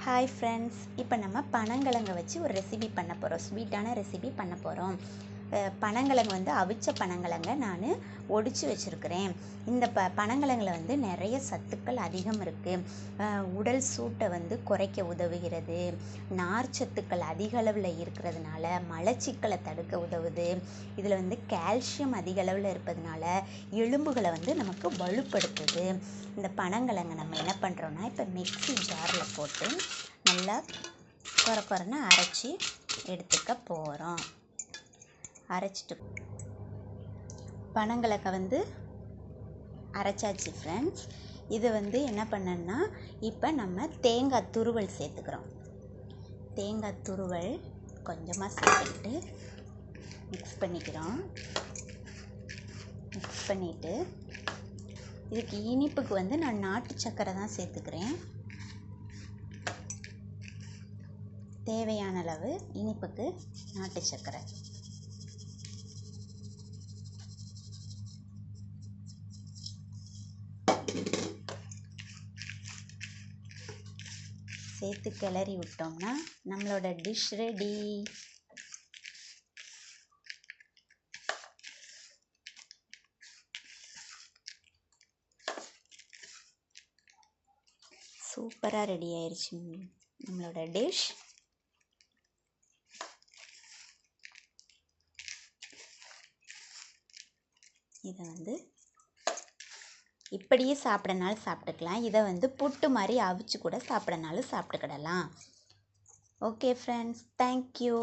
Hi friends, இப்போ நம்ம பனங்கிழங்க வச்சு ஒரு ரெசிபி பண்ண போகிறோம். ஸ்வீட்டான ரெசிபி பண்ண போகிறோம். பனங்கிழங்கு வந்து அவிச்ச பனங்கிழங்க நான் ஒடிச்சு வச்சுருக்கிறேன். இந்த பனங்கிழங்குல வந்து நிறைய சத்துக்கள் அதிகம் இருக்குது. உடல் சூட்டை வந்து குறைக்க உதவுகிறது. நார்ச்சத்துக்கள் அதிக அளவில் இருக்கிறதுனால மலச்சிக்கலை தடுக்க உதவுது. இதில் வந்து கால்சியம் அதிக அளவில் இருப்பதுனால எலும்புகளை வந்து நமக்கு வலுப்படுத்துது. இந்த பனங்கிழங்கை நம்ம என்ன பண்ணுறோன்னா, இப்போ மிக்ஸி ஜாரில் போட்டு நல்லா கொரன்னு அரைச்சி எடுத்துக்க போகிறோம். அரைச்சிட்டு பனங்கிழங்கை வந்து அரைச்சாச்சு ஃப்ரெண்ட்ஸ். இது வந்து என்ன பண்ணணும்னா, இப்போ நம்ம தேங்காய் துருவல் சேர்த்துக்கிறோம். தேங்காய் துருவல் கொஞ்சமாக சேர்த்துக்கிட்டு மிக்ஸ் பண்ணிக்கிறோம். மிக்ஸ் பண்ணிவிட்டு இதுக்கு இனிப்புக்கு வந்து நான் நாட்டு சர்க்கரை தான் சேர்த்துக்கிறேன். தேவையான அளவு இனிப்புக்கு நாட்டு சர்க்கரை சேர்த்து கிளறி விட்டோம்னா நம்மளோட டிஷ் ரெடி. சூப்பராக ரெடி ஆயிடுச்சு நம்மளோட டிஷ். இதை வந்து இப்படியே சாப்பிடனாலும் சாப்பிட்டுக்கலாம். இதை வந்து புட்டு மாதிரி அவிச்சு கூட சாப்பிடனாலும் சாப்பிட்டுக்கிடலாம். Okay friends, thank you.